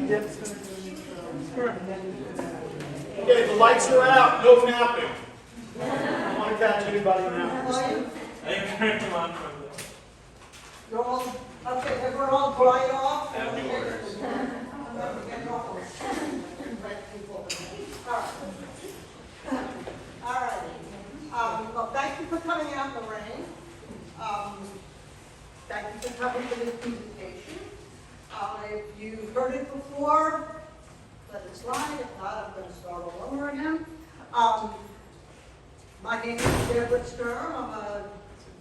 Okay, the lights are out. No napping. I don't want to catch anybody napping. You're all, okay, if we're all dried off. That'd be worse. All right. Well, thank you for coming out in the rain. Thank you for coming to this presentation. If you've heard it before, let it slide. If not, I'm going to start all over again. My name is Deborah Stern. I'm a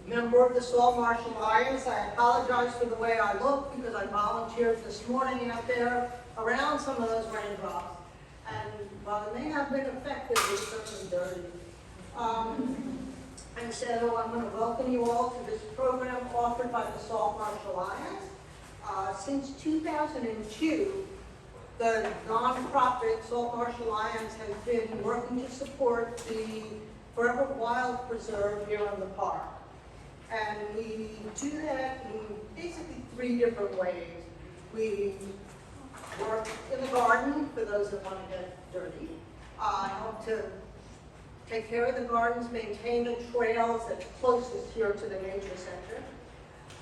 member of the Salt Marsh Alliance. I apologize for the way I look because I volunteered this morning out there around some of those raindrops. And while it may have been effective, it's certainly dirty. And so I'm going to welcome you all to this program offered by the Salt Marsh Alliance. Since 2002, the nonprofit Salt Marsh Alliance has been working to support the Forever Wild Preserve here in the park. And we do that in basically 3 different ways. We work in the garden for those that want to get dirty. Help to take care of the gardens, maintain the trails that's closest here to the nature center.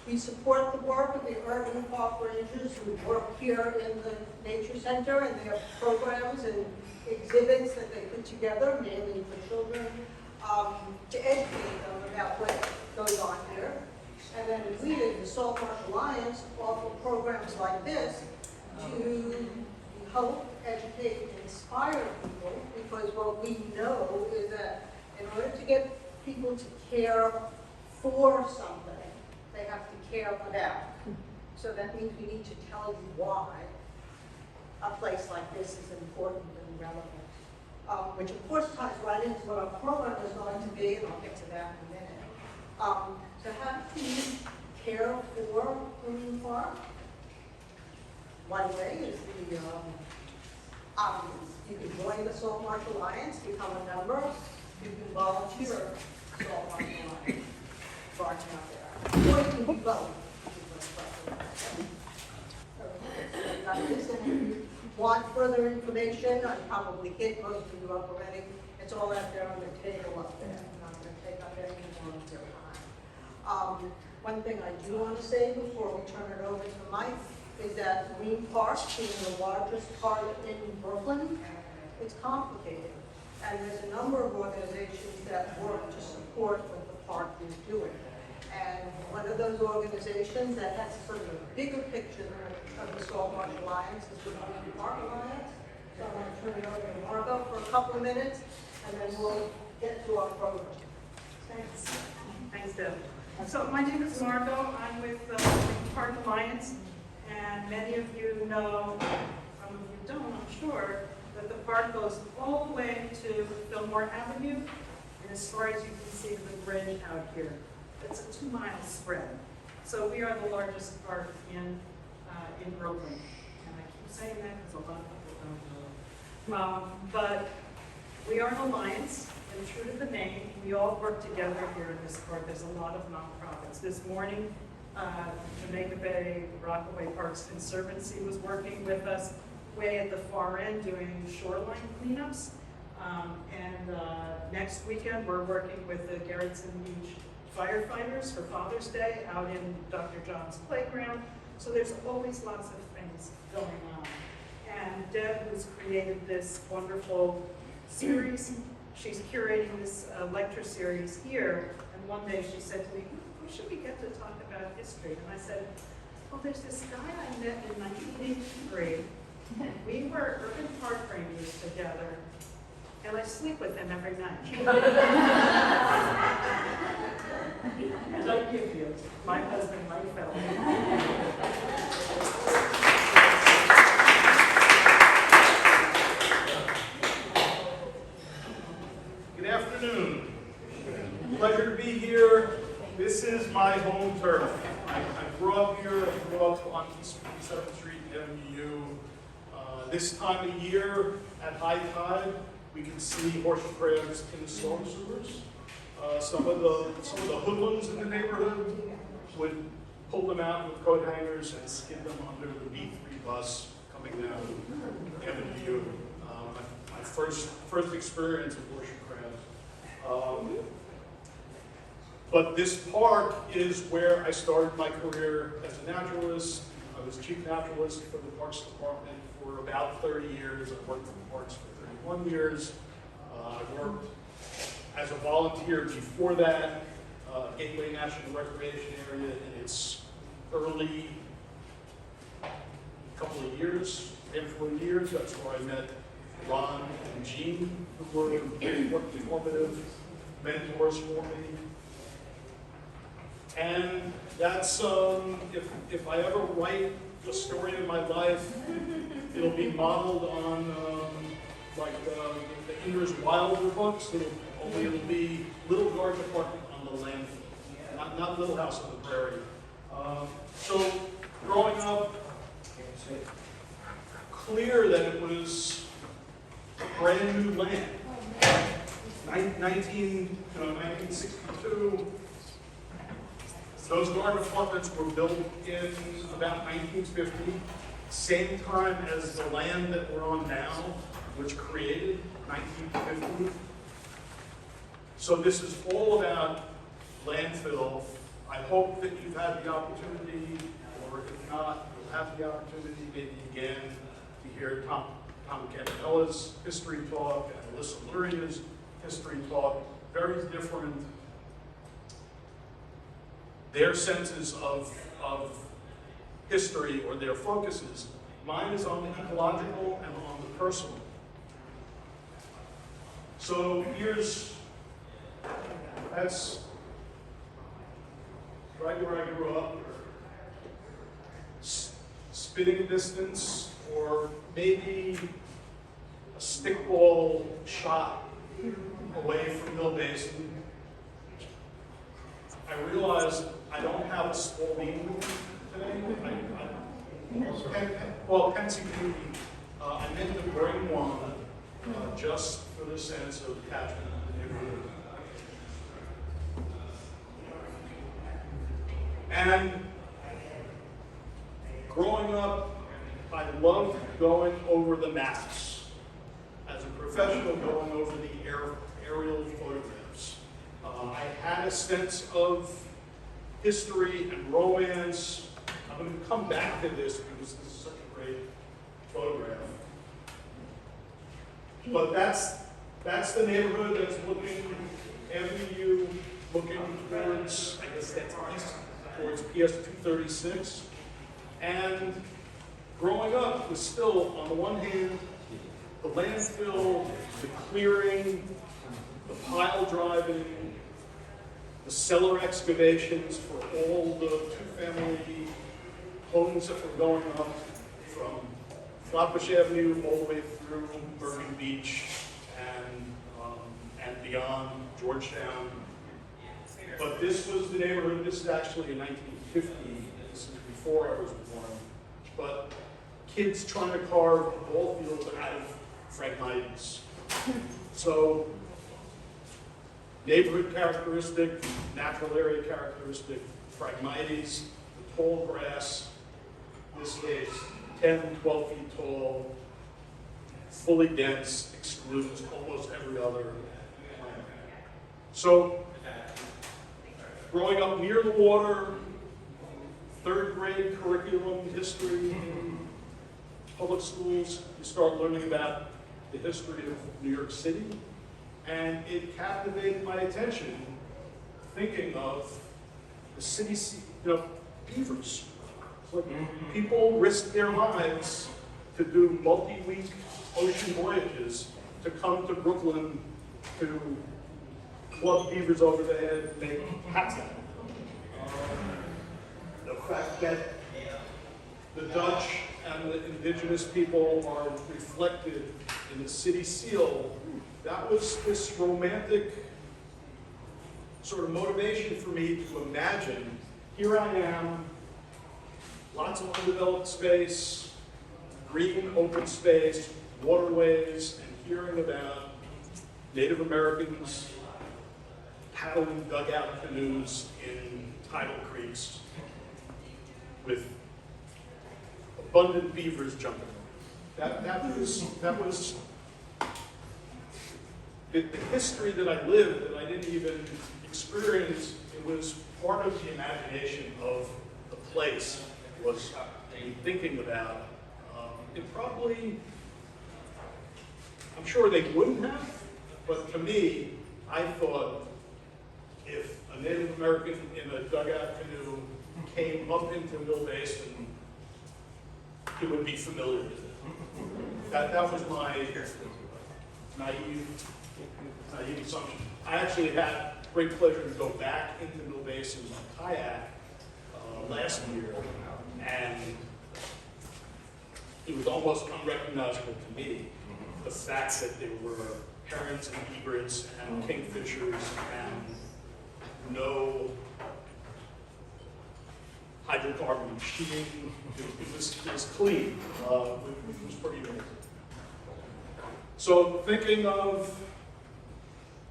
We support the work of the urban park rangers who work here in the nature center, and they have programs and exhibits that they put together, mainly for children, to educate them about what goes on here. And then we, the Salt Marsh Alliance, offer programs like this to help educate and inspire people, because what we know is that in order to get people to care for something, they have to care about. So that means we need to tell you why a place like this is important and relevant. Which of course ties right into what our program is going to be, and I'll get to that in a minute. So how do you care for Green Park? One way is the obvious. You can join the Salt Marsh Alliance, become a member. You can volunteer at Salt Marsh Alliance, starting out there. Or you can do both. And if you want further information, I probably hit most of you up already. It's all out there on the table up there. I'm not going to take up any more of your time. One thing I do want to say before we turn it over to Mike is that Green Park, being the largest park in Brooklyn, it's complicated. And there's a number of organizations that work to support what the park is doing. And one of those organizations that has sort of a bigger picture of the Salt Marsh Alliance is the Green Park Alliance. So I'm going to turn it over to Margo for a couple of minutes, and then we'll get to our program. Thanks. Thanks, Deb. So my name is Margo. I'm with the Green Park Alliance, and many of you know, some of you don't, I'm sure, that the park goes all the way to Fillmore Avenue, and as far as you can see the bridge out here. It's a 2-mile spread. So we are the largest park in Brooklyn. And I keep saying that because a lot of people don't know. But we are an alliance, and true to the name, we all work together here in this park. There's a lot of nonprofits. This morning, Jamaica Bay Rockaway Parks Conservancy was working with us way at the far end doing shoreline cleanups. Next weekend, we're working with the Gerritsen Beach firefighters for Father's Day out in Dr. John's playground. So there's always lots of things going on. And Deb, who's created this wonderful series, she's curating this lecture series here. And one day she said to me, who should we get to talk about history? And I said, well, there's this guy I met in 1983. We were urban park rangers together. And I sleep with him every night. And I give you my husband, my fellow. Good afternoon. Pleasure to be here. This is my home turf. I grew up here. I grew up on East 57th Street in MU. This time of year, at high tide, we can see horseshoe crabs in the storm sewers. Some of the hoodlums in the neighborhood would pull them out with coat hangers and skid them under the B3 bus coming down first experience of bush crabs. But this park is where I started my career as a naturalist. I was chief naturalist for the Parks Department for about 30 years. I worked in the parks for 31 years. I worked as a volunteer before that, Gateway National Recreation Area in its early couple of years, handful of years. That's where I met Ron and Jean, who were formative mentors for me. And that's, if I ever write a story in my life, it'll be modeled on the Inger's Wilder books. It'll be Little Garden Apartment on the landfill, not Little House on the Prairie. So growing up, clear that it was brand new land. 1962. Those garden apartments were built in about 1950, same time as the land that we're on now, which created 1950. So this is all about landfill. I hope that you've had the opportunity, or if not, you'll have the opportunity maybe again to hear Tom Canadella's history talk and Alyssa Luria's history talk. Very different. Their senses of history or their focuses. Mine is on the ecological and on the personal. So that's right where I grew up. Spitting distance, or maybe a stickball shot away from Mill Basin. I realized I don't have a Spalding today. Pensy Beauty, I meant to bring one just for the sense of catchment of the neighborhood. And growing up, I loved going over the maps. As a professional, going over the aerial photographs. I had a sense of history and romance. I'm going to come back to this because this is such a great photograph. But that's the neighborhood that's looking, Avenue looking towards, I guess that's east, towards PS 236. And growing up was still, on the one hand, the landfill, the clearing, the pile driving, the cellar excavations for all the two-family homes that were going up from Flatbush Avenue all the way through Bergen Beach and beyond Georgetown. But this was the neighborhood. This is actually in 1950. This is before I was born. But kids trying to carve a ball field out of Phragmites. So neighborhood characteristic, natural area characteristic, Phragmites, the tall grass, in this case 10, 12 feet tall, fully dense, excludes almost every other plant. So growing up near the water, third grade curriculum, history in public schools, you start learning about the history of New York City, and it captivated my attention, thinking of the city, beavers. It's like people risk their lives to do multi-week ocean voyages to come to Brooklyn to club beavers over the head and make hats out of them. The fact that the Dutch and the indigenous people are reflected in the city seal, that was this romantic sort of motivation for me to imagine, here I am, lots of undeveloped space, green open space, waterways, and hearing about Native Americans paddling dugout canoes in tidal creeks with abundant beavers jumping. That was the history that I lived that I didn't even experience, it was part of the imagination of the place, was thinking about. It probably, I'm sure they wouldn't have, but to me, I thought if a Native American in a dugout canoe came up into Mill Basin, he would be familiar with it. That was my naive assumption. I actually had great pleasure to go back into Mill Basin by kayak last year, and it was almost unrecognizable to me, the fact that there were herons and egrets and kingfishers and no hydrocarbon sheeting. It was clean. It was pretty amazing. So thinking of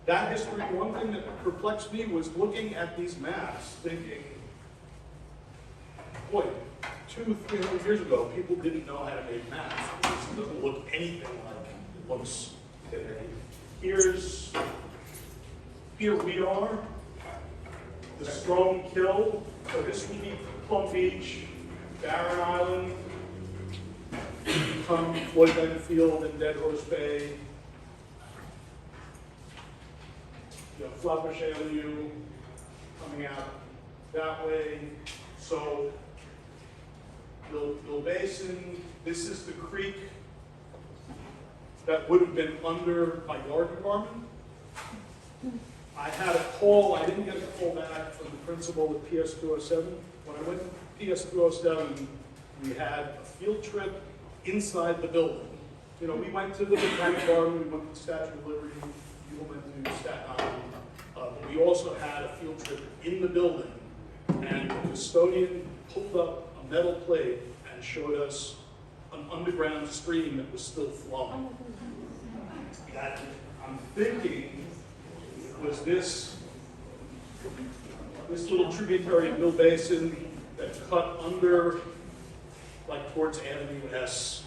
that history, one thing that perplexed me was looking at these maps, thinking, boy, 200-300 years ago, people didn't know how to make maps. It doesn't look anything like it looks today. Here we are, the Strome Kill. So this would be Plum Beach, Barren Island, come Floyd Bend Field and Dead Horse Bay. Flatbush Avenue coming out that way. So Mill Basin, this is the creek that would have been under my yard department. I had a call, I didn't get a call back from the principal at PS 207. When I went to PS 207, we had a field trip inside the building. You know, we went to the Botanic Garden, we went to the Statue of Liberty, we went to Staten Island. But we also had a field trip in the building, and the custodian pulled up a metal plate and showed us an underground stream that was still flowing. That, I'm thinking, was this little tributary of Mill Basin that cut under, like towards Avenue S.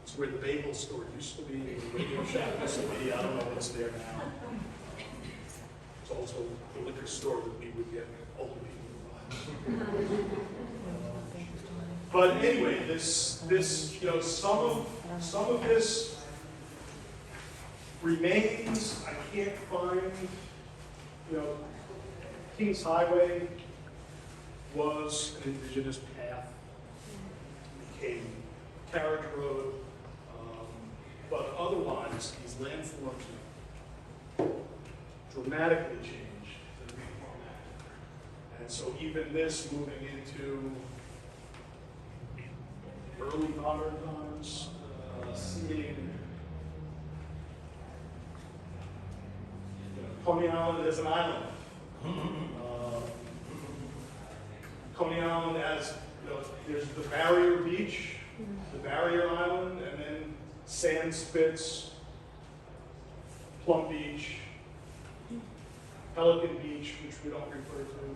It's where the bagel store used to be, the radio shack used to be. I don't know what's there now. It's also the liquor store that we would get old people. But anyway, this you know, some of this remains. I can't find, you know, Kings Highway was an indigenous path. It became carriage road. But otherwise, these landforms dramatically changed. And so even this moving into early modern times, seeing Coney Island as an island. Coney Island as, you know, there's the Barrier Beach, the Barrier Island, and then Sand Spits, Plum Beach, Pelican Beach, which we don't refer to,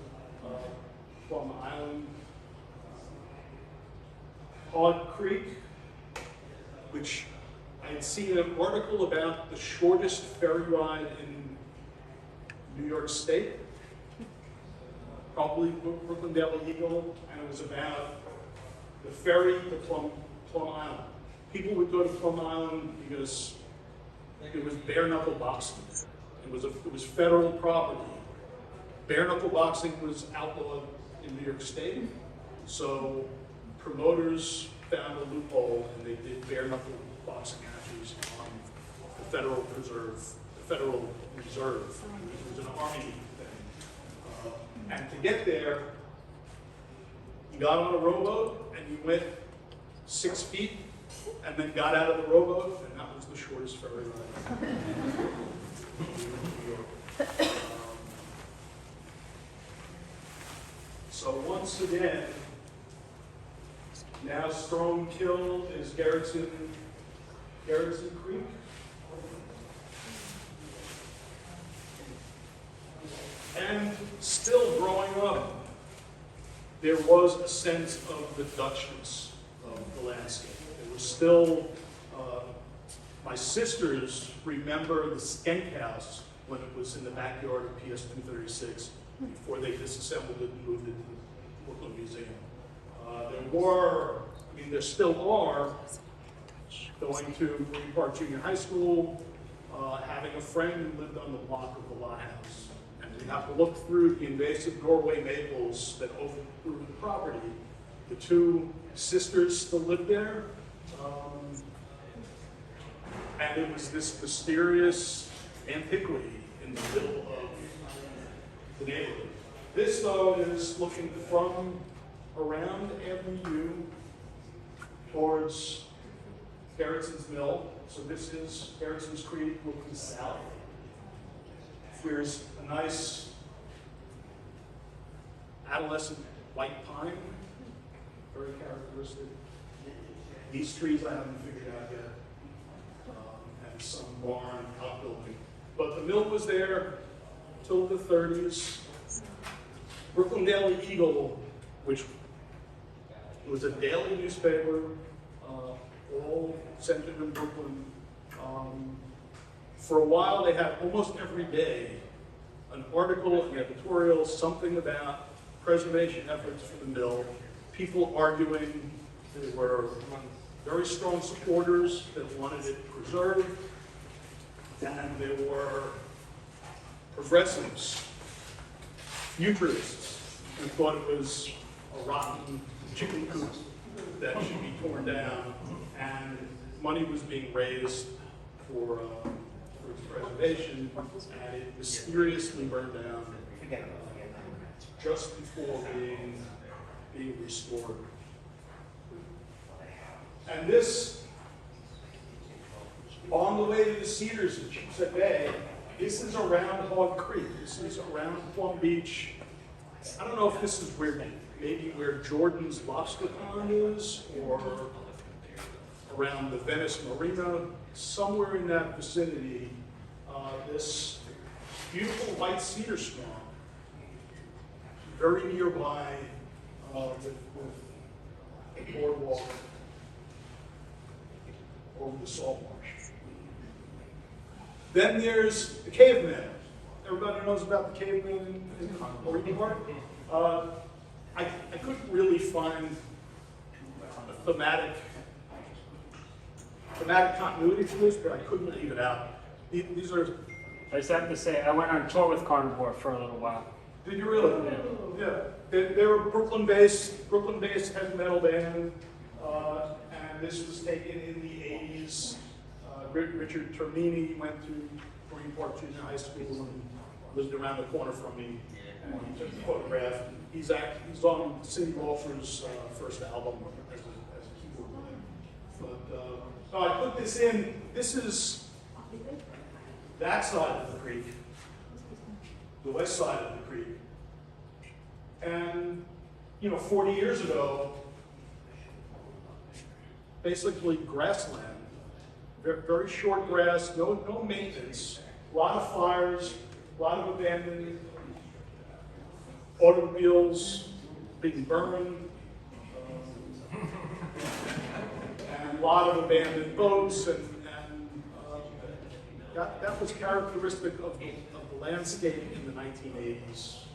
Plum Island, Hog Creek, which I had seen an article about the shortest ferry ride in New York State, probably Brooklyn Daily Eagle, and it was about the ferry to Plum Island. People would go to Plum Island because it was bare knuckle boxing. It was federal property. Bare knuckle boxing was outlawed in New York State, so promoters found a loophole and they did bare knuckle boxing matches on the Federal Reserve. It was an army thing. And to get there, you got on a rowboat and you went 6 feet and then got out of the rowboat, and that was the shortest ferry ride in New York. So once again, now Strome Kill is Garretson Creek. And still growing up, there was a sense of the Dutchness of the landscape. There was still My sisters remember the Skank House when it was in the backyard of PS 236 before they disassembled it and moved it to the Brooklyn Museum. There still are, going to Green Park Junior High School, having a friend who lived on the block of the lot house. And we have to look through the invasive Norway maples that overgrew the property. The two sisters still live there. And it was this mysterious antiquity in the middle of the neighborhood. This, though, is looking from around Avenue towards Gerritson's Mill. So this is Gerritson's Creek looking south. Here's a nice adolescent white pine, very characteristic. These trees I haven't figured out yet. And some barn outbuilding. But the mill was there till the 30s. Brooklyn Daily Eagle, which was a daily newspaper, all centered in Brooklyn. For a while, they had almost every day an article, an editorial, something about preservation efforts for the mill, people arguing. There were very strong supporters that wanted it preserved, and there were progressives, futurists, who thought it was a rotten chicken coop that should be torn down, and money was being raised for its preservation, and it mysteriously burned down just before being restored. And this, on the way to the Cedars in Cheapsett Bay, this is around Hog Creek. This is around Plum Beach. I don't know if this is maybe where Jordan's Lobster Pond is, or around the Venice Marina, somewhere in that vicinity. This beautiful white cedar swamp, very nearby with the boardwalk over the salt marsh. Then there's the caveman. Everybody knows about the caveman in Green Park. I couldn't really find a thematic continuity for this, but I couldn't leave it out. These are. I just have to say, I went on tour with Carnivore for a little while. Did you really? Yeah. They were Brooklyn-based heavy metal band, and this was taken in the 80s. Richard Termini went to Green Park Junior High School and lived around the corner from me. And he took a photograph. He's on Cindy Lauper's first album as a keyboard player. But so I put this in. This is that side of the creek, the west side of the creek. And 40 years ago, basically grassland, very short grass, no maintenance, a lot of fires, a lot of abandoned automobiles being burned, and a lot of abandoned boats, and that was characteristic of the landscape in the 1980s.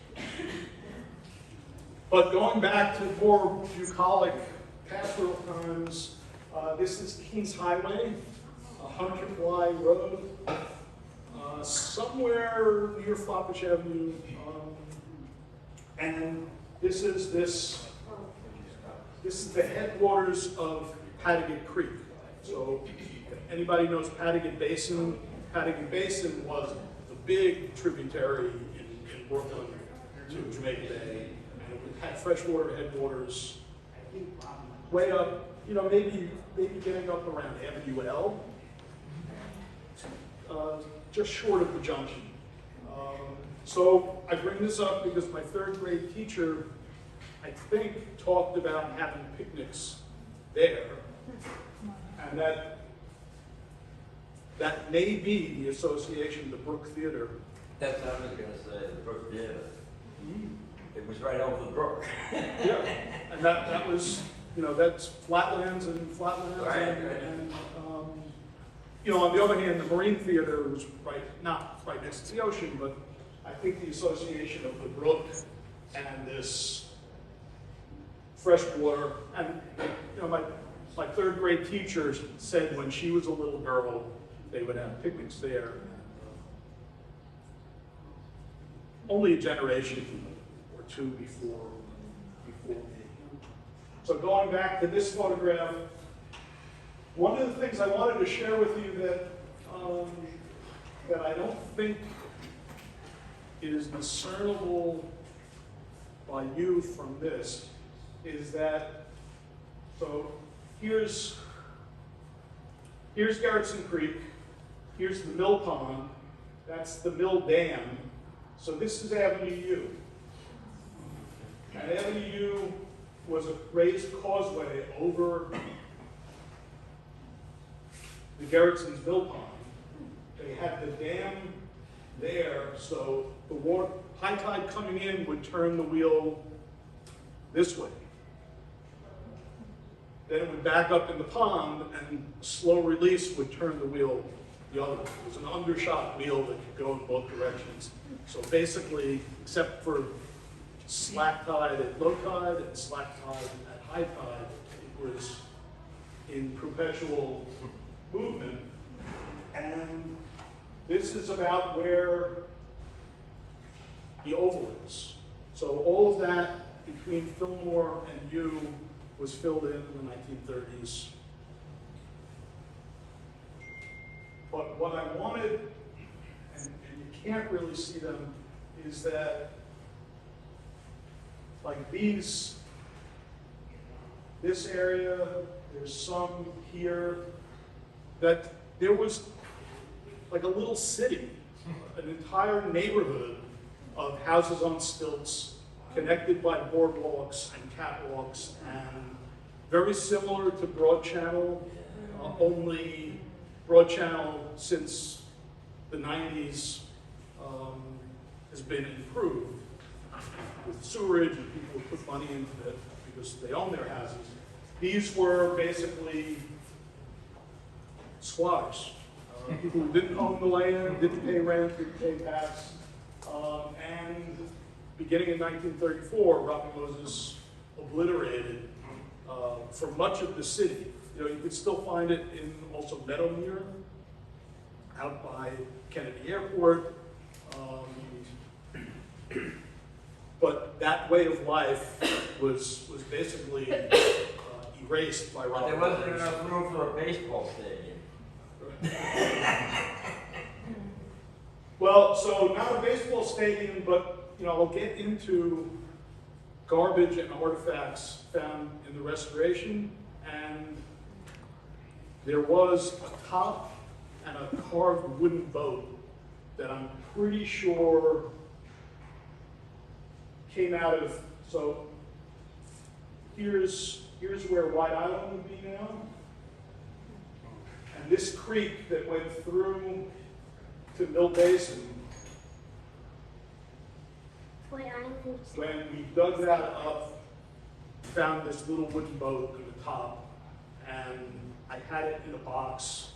But going back to more bucolic pastoral times, this is Kings Highway, 100 Bly Road, somewhere near Flatbush Avenue, and this is the headwaters of Paddigat Creek. So, if anybody knows Paddigat Basin was the big tributary in Brooklyn to Jamaica Bay, and it had freshwater headwaters way up, maybe getting up around Avenue L, just short of the junction. So I bring this up because my third grade teacher, I think, talked about having picnics there, and that may be the association, the Brook Theater. That's what I was going to say, the Brook Theater. It was right over the brook. Yeah, and that was, that's flatlands and flatlands, Right, and You know, on the other hand, the Marine Theater was not right next to the ocean, but I think the association of the brook and this freshwater, and you know, my third grade teacher said when she was a little girl, they would have picnics there. Only a generation or two before me. So going back to this photograph, one of the things I wanted to share with you that I don't think is discernible by you from this is that, so here's Garrettson Creek, here's the mill pond, that's the mill dam, so this is Avenue U. And Avenue U was a raised causeway over the Garrettson's mill pond. They had the dam there, so the water, high tide coming in would turn the wheel this way. Then it would back up in the pond, and slow release would turn the wheel the other way. It was an undershot wheel that could go in both directions. So basically, except for slack tide at low tide and slack tide at high tide, it was in perpetual movement. And this is about where the oval is. So all of that between Fillmore and U was filled in the 1930s. But what I wanted, and you can't really see them, is that like this area, there's some here, that there was like a little city, an entire neighborhood of houses on stilts, connected by boardwalks and catwalks, and very similar to Broad Channel, only Broad Channel since the 90s has been improved with sewerage, and people put money into it because they own their houses. These were basically squatters, people who didn't own the land, didn't pay rent, didn't pay tax, and beginning in 1934, Robert Moses obliterated for much of the city. You know, you could still find it in also Meadowmere, out by Kennedy Airport. But that way of life was basically erased by Robert There Moses. wasn't enough room for a baseball stadium. Well, so not a baseball stadium, but you know, I'll get into garbage and artifacts found in the restoration, and there was a top and a carved wooden boat that I'm pretty sure came out of, so here's where White Island would be now. And this creek that went through to Mill Basin, when we dug that up, we found this little wooden boat at the top, and I had it in a box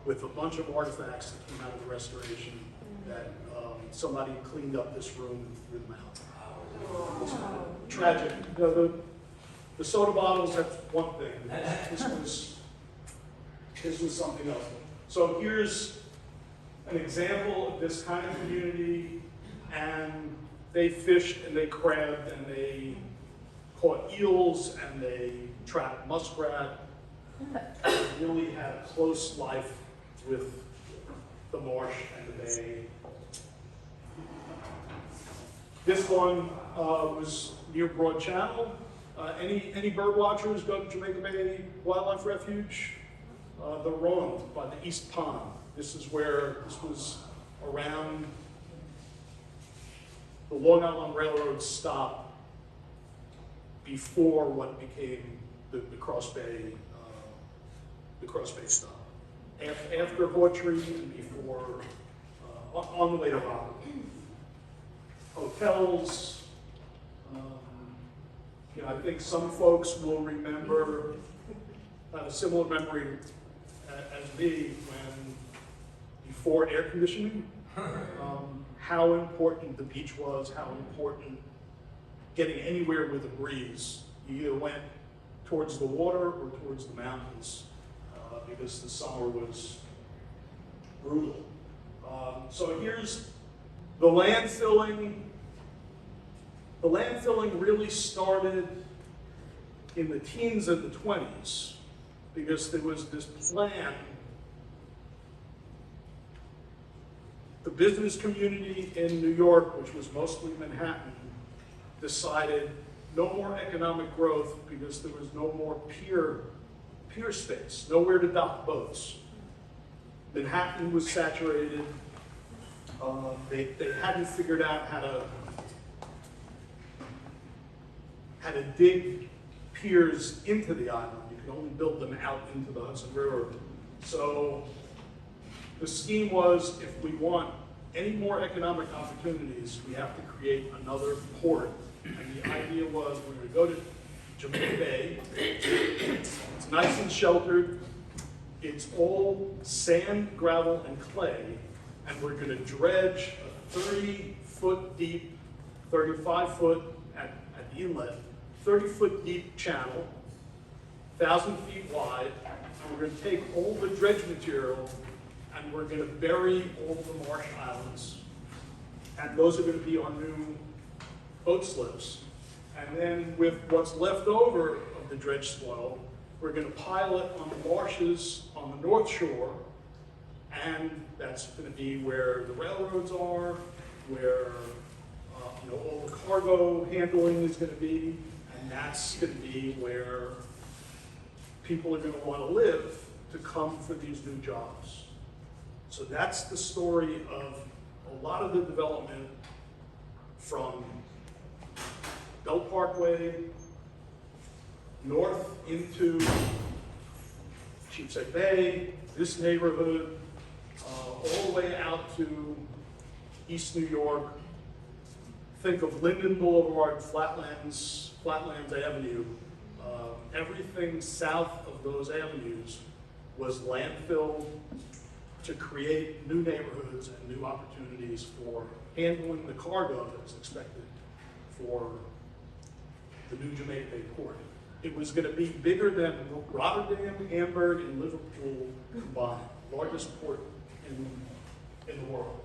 with a bunch of artifacts that came out of the restoration that somebody cleaned up this room and threw them out. It's tragic. You know, the soda bottles, that's one thing. This was something else. So here's an example of this kind of community, and they fished and they crabbed and they caught eels and they trapped muskrat. They really had a close life with the marsh and the bay. This one was near Broad Channel. Any bird watchers go to Jamaica Bay Wildlife Refuge? The Ronde by the East Pond. This was around the Long Island Railroad stop before what became the Cross Bay stop. After Hawtree and before, on the way to Rockland. Hotels, you know, I think some folks will remember, have a similar memory as me when, before air conditioning, how important the beach was, how important getting anywhere with a breeze. You either went towards the water or towards the mountains because the summer was brutal. So here's the landfilling. The landfilling really started in the teens and the 20s because there was this plan. The business community in New York, which was mostly Manhattan, decided no more economic growth because there was no more pier space, nowhere to dock boats. Manhattan was saturated. They hadn't figured out how to dig piers into the island. You could only build them out into the Hudson River. So the scheme was, if we want any more economic opportunities, we have to create another port. And the idea was we're going to go to Jamaica Bay. It's nice and sheltered. It's all sand, gravel, and clay. And we're going to dredge a 30-foot deep, 35-foot at the inlet, 30-foot deep channel, 1,000 feet wide. And we're going to take all the dredge material and we're going to bury all the marsh islands. And those are going to be our new boat slips. And then with what's left over of the dredge spoil, we're going to pile it on the marshes on the North Shore. And that's going to be where the railroads are, where all the cargo handling is going to be, and that's going to be where people are going to want to live to come for these new jobs. So that's the story of a lot of the development from Belt Parkway north into Sheepshead Bay, this neighborhood, all the way out to East New York. Think of Linden Boulevard, Flatlands Avenue. Everything south of those avenues was landfilled to create new neighborhoods and new opportunities for handling the cargo that was expected for the new Jamaica Bay port. It was going to be bigger than Rotterdam, Hamburg, and Liverpool combined, largest port in the world.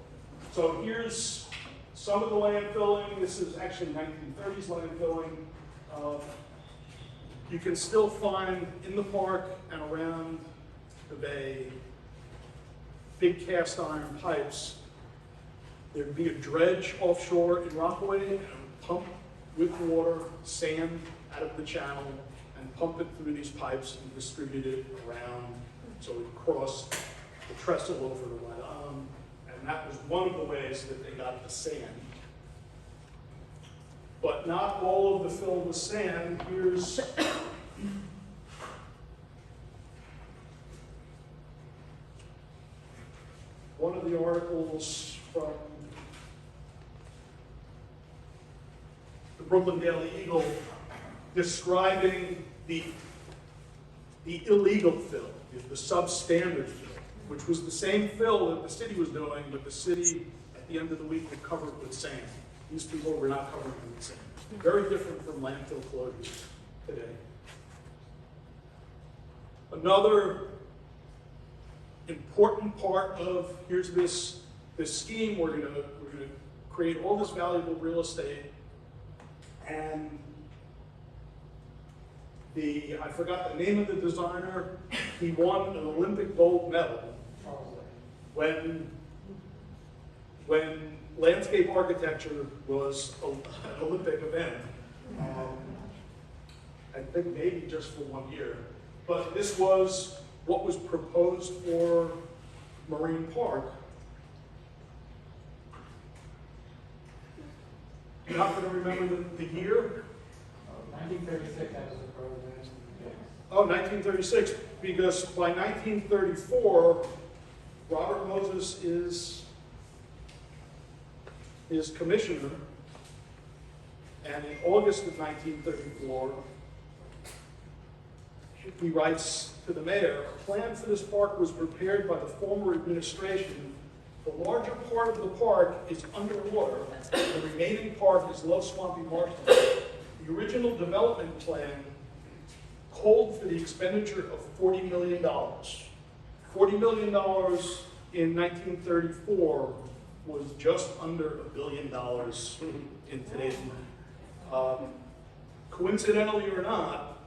So here's some of the landfilling. This is actually 1930s landfilling. You can still find in the park and around the bay big cast iron pipes. There'd be a dredge offshore in Rockaway and pump with water, sand out of the channel, and pump it through these pipes and distribute it around so it crossed the trestle over to White Island. And that was one of the ways that they got the sand. But not all of the fill was sand. Here's one of the articles from the Brooklyn Daily Eagle describing the illegal fill, the substandard fill, which was the same fill that the city was doing, but the city at the end of the week would cover it with sand. These people were not covering it with sand. Very different from landfill closures today. Another important part of, here's this scheme, we're gonna create all this valuable real estate, and I forgot the name of the designer, he won an Olympic gold medal when landscape architecture was an Olympic event. I think maybe just for 1 year. But this was what was proposed for Marine Park. You happen to remember the year? 1936, that was the program. Oh, 1936, because by 1934, Robert Moses is commissioner, and in August of 1934, he writes to the mayor, "A plan for this park was prepared by the former administration. The larger part of the park is underwater. The remaining part is low swampy marshland. The original development plan called for the expenditure of $40 million. $40 million in 1934 was just under $1 billion in today's money. Coincidentally or not,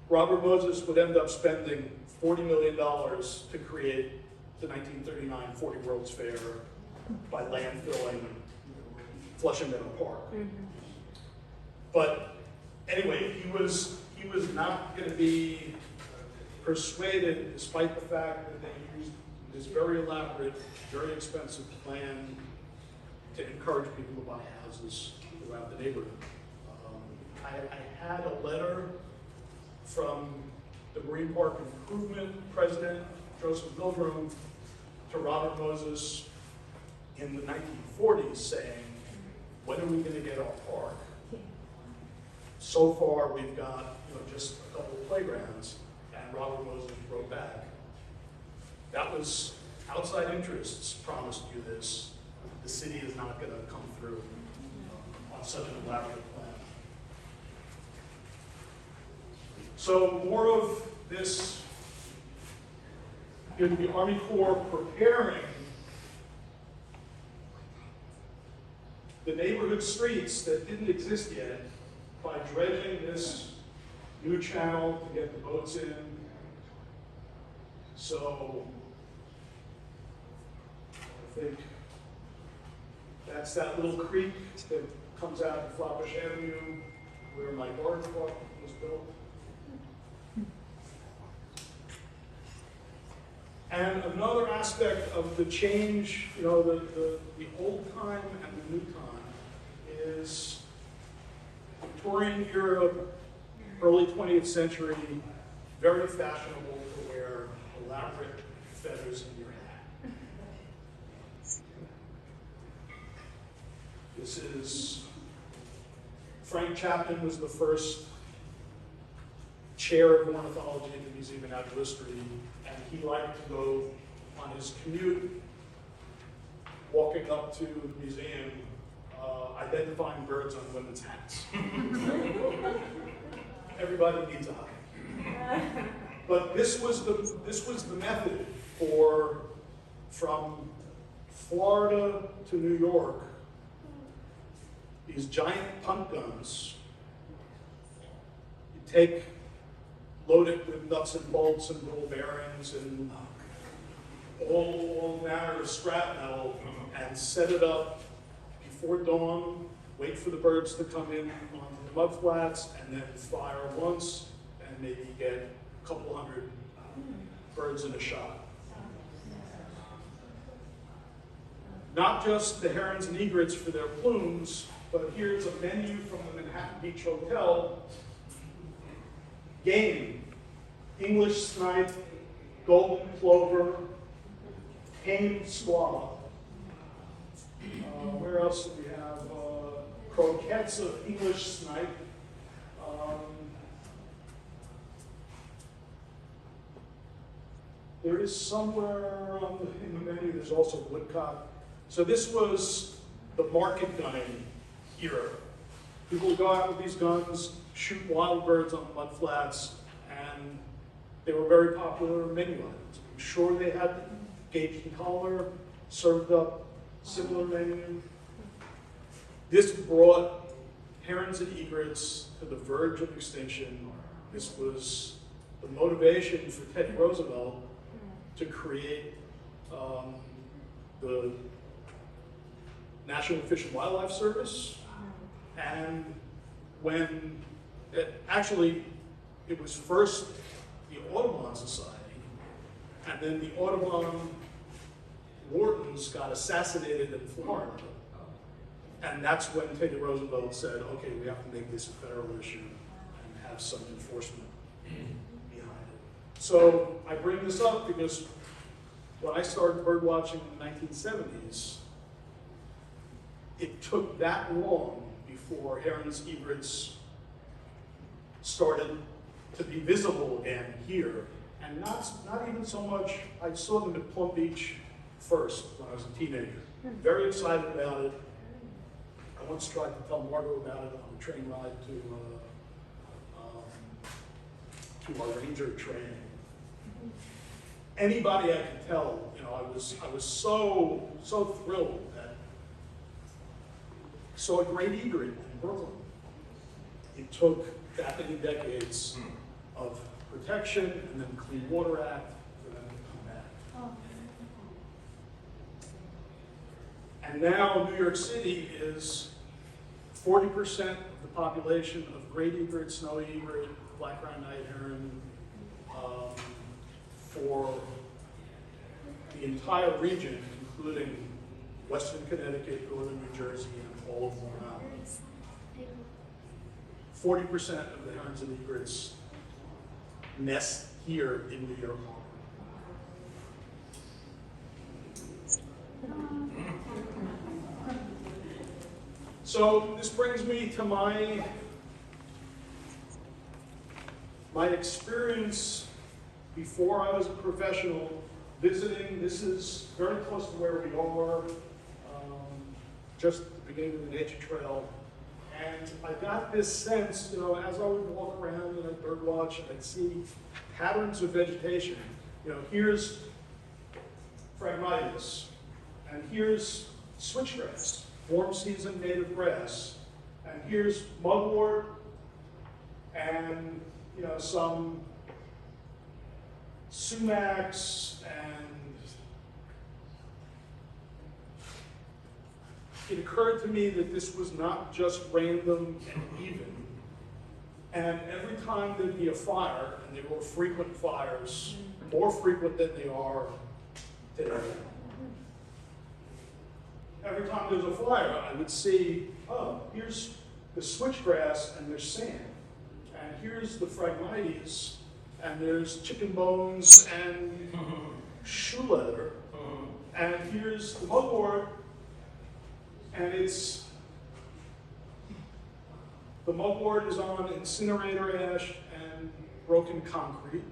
Robert Moses would end up spending $40 million to create the 1939 40 World's Fair by landfilling Flushing Meadow Park. But anyway, he was not going to be persuaded, despite the fact that they used this very elaborate, very expensive plan to encourage people to buy houses throughout the neighborhood. I had a letter from the Marine Park Improvement President, Joseph Milgram, to Robert Moses in the 1940s saying, when are we going to get our park? So far, we've got just a couple of playgrounds, and Robert Moses wrote back. That was outside interests promised you this. The city is not going to come through on such an elaborate plan. So more of this, the Army Corps preparing the neighborhood streets that didn't exist yet by dredging this new channel to get the boats in. So I think that's that little creek that comes out of Flatbush Avenue where my garden park was built. And another aspect of the change, the old time and the new time is Victorian era, early 20th century, very fashionable to wear elaborate feathers in your hat. This is, Frank Chapman was the first chair of ornithology at the Museum of Natural History, and he liked to go on his commute, walking up to the museum, identifying birds on women's hats. Everybody needs a hobby. But this was the method from Florida to New York, these giant punt guns. You load it with nuts and bolts and ball bearings and all manner of scrap metal, and set it up before dawn, wait for the birds to come in onto the mudflats, and then fire once and maybe get a couple hundred birds in a shot. Not just the herons and egrets for their plumes, but here's a menu from the Manhattan Beach Hotel. Game, English snipe, golden plover, tame squab. Where else do we have? Croquettes of English snipe. There is somewhere in the menu, there's also woodcock. So this was the market gunning era. People would go out with these guns, shoot wild birds on the mudflats, and they were very popular menu items. I'm sure they had Gage and Collar served up similar menu. This brought herons and egrets to the verge of extinction. This was the motivation for Teddy Roosevelt to create the National Fish and Wildlife Service. And when it was first the Audubon Society, and then the Audubon wardens got assassinated in Florida. And that's when Teddy Roosevelt said, okay, we have to make this a federal issue and have some enforcement behind it. So I bring this up because when I started bird watching in the 1970s, it took that long before herons, egrets started to be visible again here. And not even so much, I saw them at Plum Beach first when I was a teenager. Very excited about it. I once tried to tell Margot about it on a train ride to our ranger training. Anybody I could tell, you know, I was so thrilled that I saw a great egret in Brooklyn. It took that many decades of protection and then Clean Water Act for them to come back. And now New York City is 40% of the population of great egret, snowy egret, black-crowned night heron, for the entire region, including Western Connecticut, Northern New Jersey, and all of Long Island. 40% of the herons and egrets nest here in New York Harbor. So this brings me to my experience before I was a professional visiting. This is very close to where we are, just at the beginning of the nature trail. And I got this sense, you know, as I would walk around and I'd bird watch and I'd see patterns of vegetation. You know, here's Phragmites, and here's switchgrass, warm season native grass, and here's mugwort, and you know, some sumacs, and it occurred to me that this was not just random and even. And every time there'd be a fire, and there were frequent fires, more frequent than they are today. Every time there's a fire, I would see, oh, here's the switchgrass and there's sand. And here's the Phragmites, and there's chicken bones and shoe leather. And here's the mugwort, and the mugwort is on incinerator ash and broken concrete.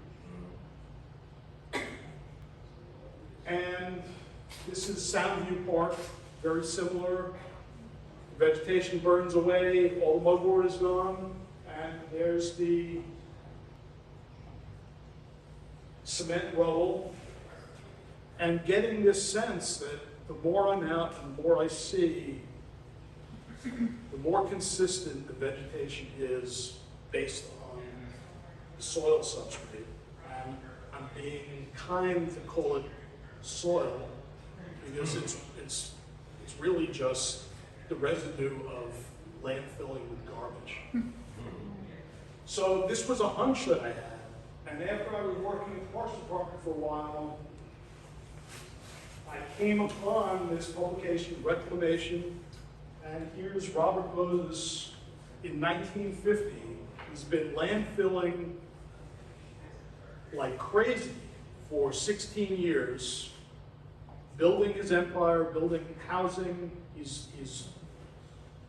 And this is Soundview Park, very similar. The vegetation burns away, all the mugwort is gone, and there's the cement rubble. And getting this sense that the more I'm out and the more I see, the more consistent the vegetation is based on the soil substrate. And I'm being kind to call it soil because it's really just the residue of landfilling with garbage. So this was a hunch that I had. And after I was working at the Parks Department for a while, I came upon this publication, Reclamation, and here's Robert Moses in 1950. He's been landfilling like crazy for 16 years, building his empire, building housing. He's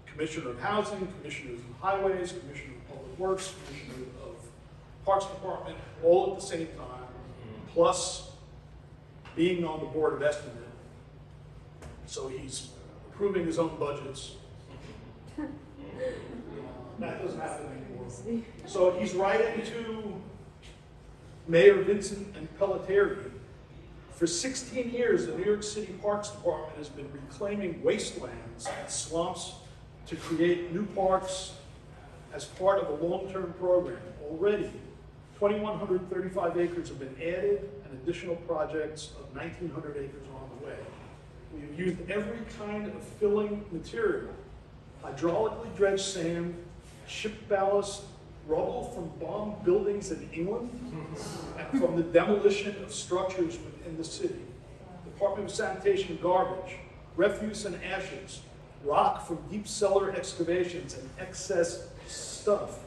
Commissioner of Housing, Commissioner of Highways, Commissioner of Public Works, Commissioner of Parks Department, all at the same time, plus being on the Board of Estimate. So he's approving his own budgets. That doesn't happen anymore. So he's writing to Mayor Vincent and Pelletieri. For 16 years, the New York City Parks Department has been reclaiming wastelands and slumps to create new parks as part of a long-term program. Already, 2,135 acres have been added, and additional projects of 1,900 acres are on the way. We have used every kind of filling material, hydraulically dredged sand, ship ballast, rubble from bombed buildings in England, and from the demolition of structures within the city. Department of Sanitation garbage, refuse and ashes, rock from deep cellar excavations, and excess stuff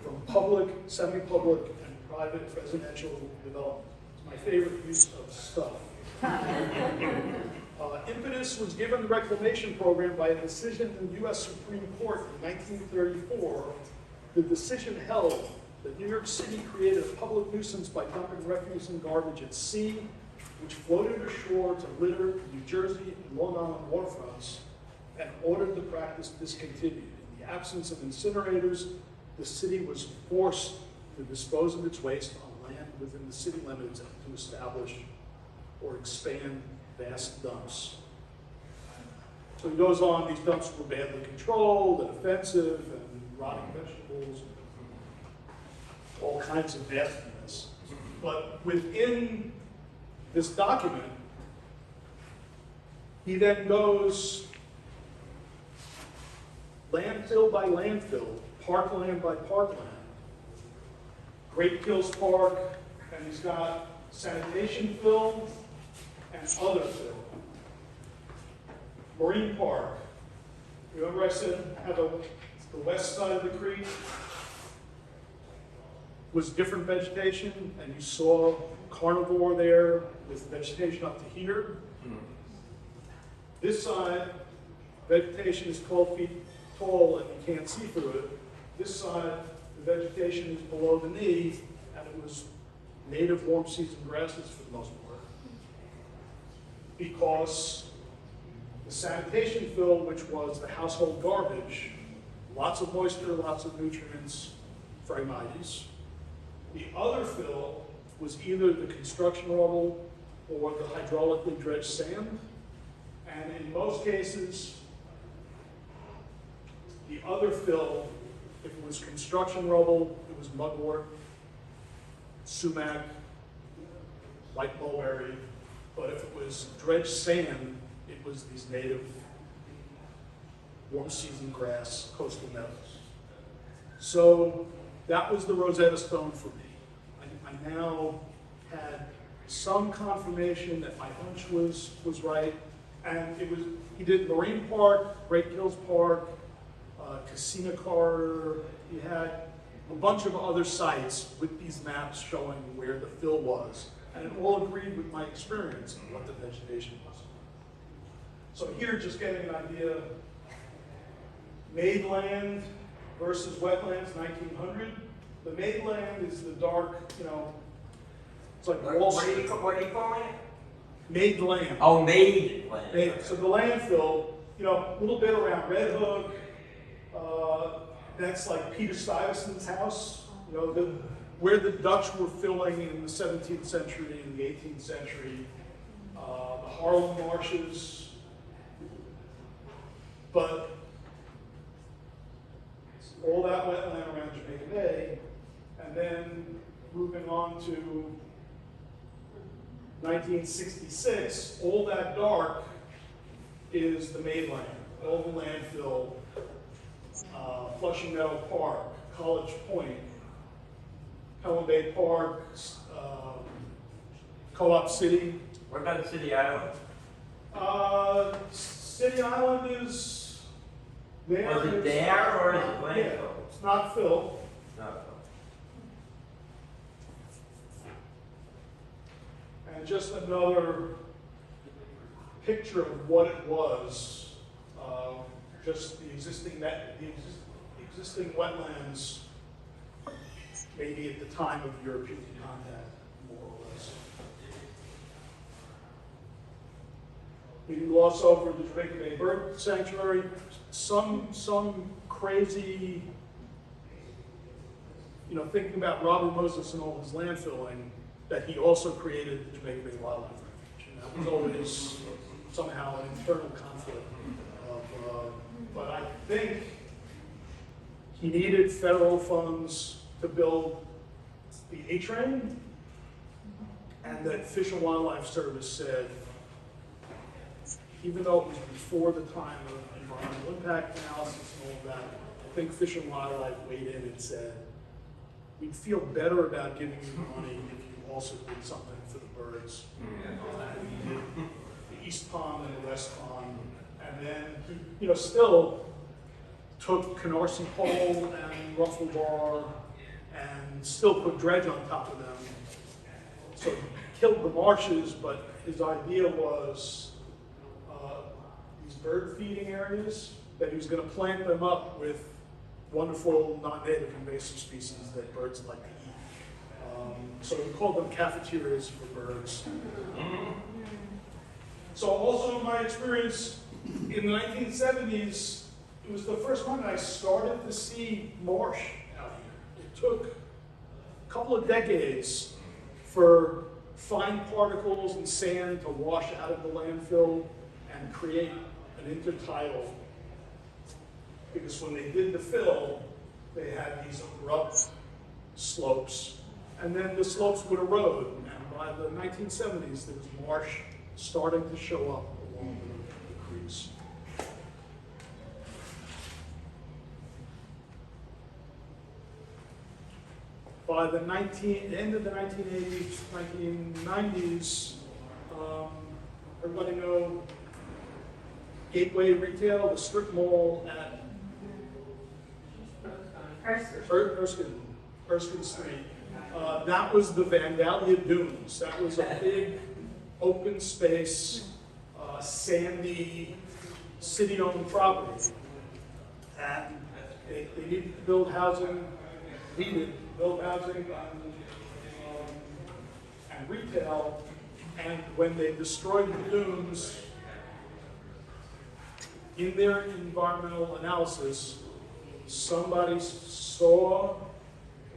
from public, semi-public, and private residential development. It's my favorite use of stuff. Impetus was given the reclamation program by a decision in the U.S. Supreme Court in 1934. The decision held that New York City created a public nuisance by dumping refuse and garbage at sea, which floated ashore to litter the New Jersey and Long Island waterfronts, and ordered the practice discontinued. In the absence of incinerators, the city was forced to dispose of its waste on land within the city limits and to establish or expand vast dumps. So he goes on, these dumps were badly controlled and offensive and rotting vegetables, all kinds of nastiness. But within this document, he then goes landfill by landfill, parkland by parkland, Great Kills Park, and he's got sanitation fill and other fill. Marine Park, remember I said how the west side of the creek was different vegetation, and you saw carnivore there with vegetation up to here. This side, vegetation is 12 feet tall and you can't see through it. This side, the vegetation is below the knee, and it was native warm season grasses for the most part. Because the sanitation fill, which was the household garbage, lots of moisture, lots of nutrients, phragmites. The other fill was either the construction rubble or the hydraulically dredged sand. And in most cases, the other fill, if it was construction rubble, it was mugwort, sumac, white mulberry. But if it was dredged sand, it was these native warm season grass, coastal meadows. So that was the Rosetta Stone for me. I now had some confirmation that my hunch was right. And he did Marine Park, Great Kills Park, Casino Corridor. He had a bunch of other sites with these maps showing where the fill was. And it all agreed with my experience of what the vegetation was. So here, just getting an idea, made land versus wetlands, 1900. The made land is the dark, it's like Wall What Street. are you calling it? Made land. Oh, made land. So the landfill, a little bit around Red Hook, that's like Peter Stuyvesant's house, where the Dutch were filling in the 17th century and the 18th century, the Harlem marshes. But all that wetland around Jamaica Bay, and then moving on to 1966, all that dark is the mainland, all the landfill, Flushing Meadow Park, College Point, Pelham Bay Park, Co-op City. What about City Island? City Island is there. Was it It's there not- or is it yeah, landfill? it's not Phil. No. And just another picture of what it was, just the existing wetlands, maybe at the time of European contact, more or less. We can gloss over the Jamaica Bay Bird Sanctuary. Some crazy, thinking about Robert Moses and all his landfilling, that he also created the Jamaica Bay Wildlife Refuge. That was always somehow an internal conflict. But I think he needed federal funds to build the A-train, and that Fish and Wildlife Service said, even though it was before the time of environmental impact analysis and all of that, I think Fish and Wildlife weighed in and said, we'd feel better about giving you money if you also did something for the birds. And he did the East Pond and the West Pond, and then he, still took Canarsie Pole and Ruffle Bar and still put dredge on top of them. So he killed the marshes, but his idea was these bird feeding areas, that he was going to plant them up with wonderful non-native invasive species that birds like to eat. So we call them cafeterias for birds. So also in my experience, in the 1970s, it was the first time I started to see marsh out here. It took a couple of decades for fine particles and sand to wash out of the landfill and create an intertidal. Because when they did the fill, they had these abrupt slopes, and then the slopes would erode. And by the 1970s, there was marsh starting to show up along the creeks. By the end of the 1980s, 1990s, everybody know Gateway Retail, the strip mall at Erskine Street. That was the Vandalia Dunes. That was a big open space, sandy, city-owned property. And they needed to build housing, and retail. And when they destroyed the dunes, in their environmental analysis, somebody saw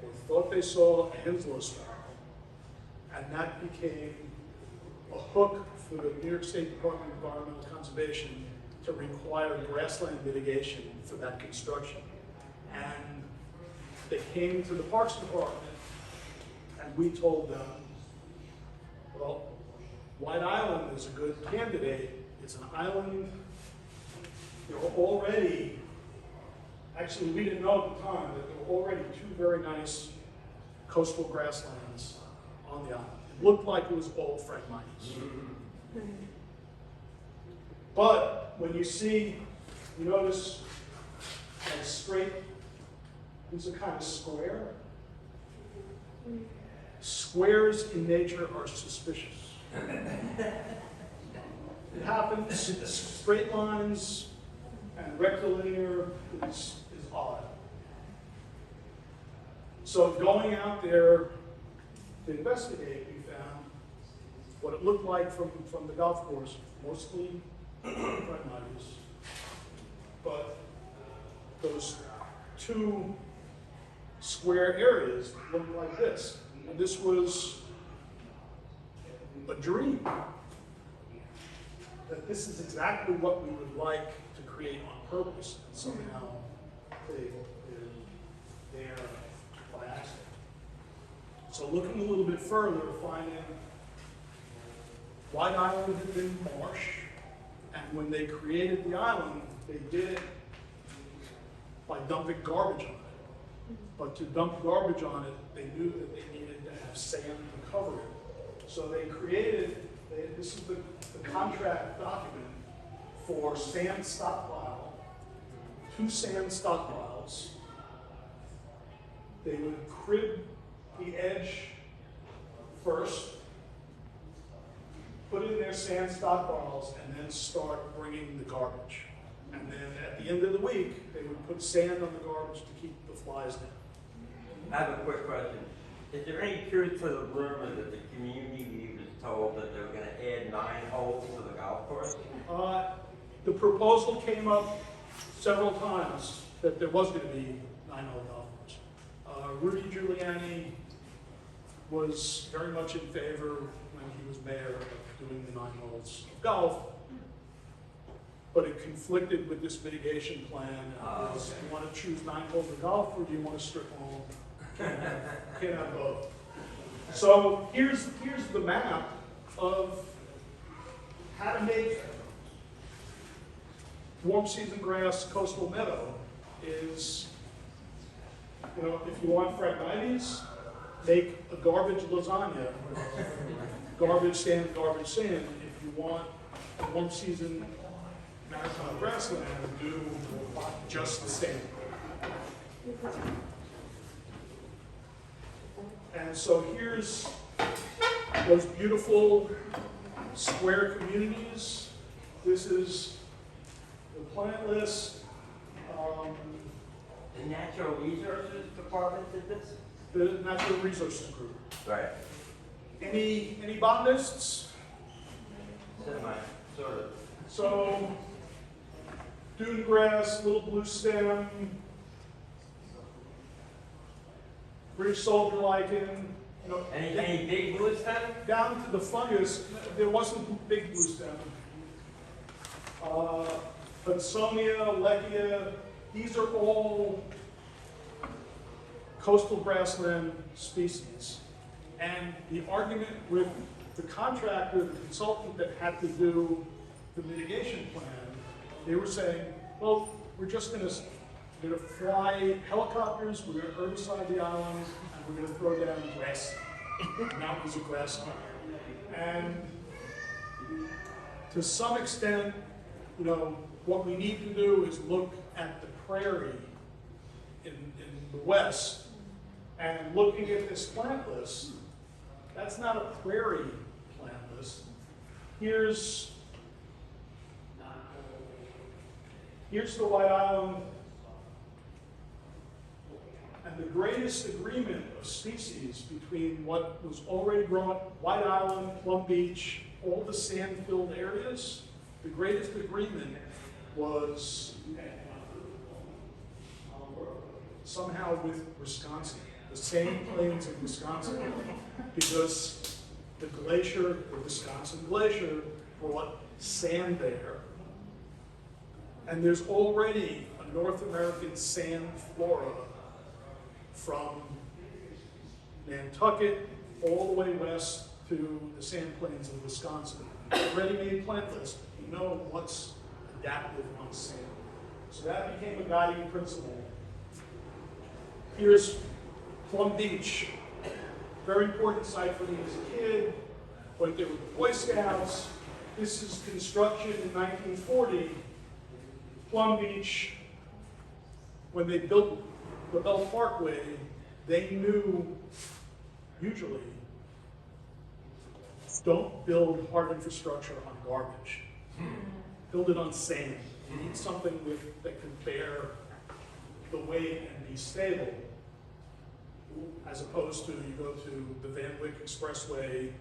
or thought they saw a Henslow sparrow, and that became a hook for the New York State Department of Environmental Conservation to require grassland mitigation for that construction. And they came to the Parks Department, and we told them, well, White Island is a good candidate. It's an island. There were already, actually we didn't know at the time, that there were already two very nice coastal grasslands on the island. It looked like it was all Phragmites. But when you see, you notice a straight, these are kind of square. Squares in nature are suspicious. It happens, straight lines and rectilinear is odd. So going out there to investigate, we found what it looked like from the golf course, mostly Phragmites, but those two square areas looked like this. And this was a dream, that this is exactly what we would like to create on purpose, and somehow they're there by accident. So looking a little bit further, finding White Island had been marsh, and when they created the island, they did it by dumping garbage on it. But to dump garbage on it, they knew that they needed to have sand to cover it. So they created, this is the contract document for sand stockpile, 2 sand stockpiles. They would crib the edge first, put in their sand stockpiles, and then start bringing the garbage. And then at the end of the week, they would put sand on the garbage to keep the flies down. I have a quick question. Is there any truth to the rumor that the community was told that they were going to add 9 holes to the golf course? The proposal came up several times that there was going to be 9 hole golf course. Rudy Giuliani was very much in favor when he was mayor of doing the 9 holes of golf, but it conflicted with this mitigation plan. Do you want to choose 9 holes of golf, or do you want to strip mall? Can't have both. So here's the map of how to make warm season grass coastal meadow. Is, you know, if you want Phragmites, make a garbage lasagna, garbage sand, garbage sand. If you want a warm season maritime grassland, do just the sand. And so here's those beautiful square communities. This is the plant list. the Natural Resources Department did this? The Natural Resources Group. Right. Any botanists? Semi, sort of. So, dune grass, little blue stem, British soldier lichen, you know, Any big blue stem? down to the fungus, there wasn't big blue stem. Hudsonia, Lechia, these are all coastal grassland species. And the argument with the contractor, the consultant that had to do the mitigation plan, they were saying, well, we're just gonna fly helicopters, we're gonna herbicide the islands, and we're gonna throw down grass, mountains of grass. And to some extent, you know, what we need to do is look at the prairie in the west, and looking at this plant list, that's not a prairie plant list. Here's the White Island, and the greatest agreement of species between what was already grown, White Island, Plum Beach, all the sand-filled areas, the greatest agreement was somehow with Wisconsin, the same plains in Wisconsin, because the glacier, the Wisconsin Glacier, brought sand there. And there's already a North American sand flora from Nantucket all the way west to the sand plains of Wisconsin. Ready-made plant list, you know what's adaptive on sand. So that became a guiding principle. Here's Plum Beach, very important site for me as a kid. Went there with the Boy Scouts. This is construction in 1940. Plum Beach, when they built the Bell Parkway, they knew, usually, don't build hard infrastructure on garbage. Build it on sand. You need something that can bear the weight and be stable, as opposed to you go to the Van Wyck Expressway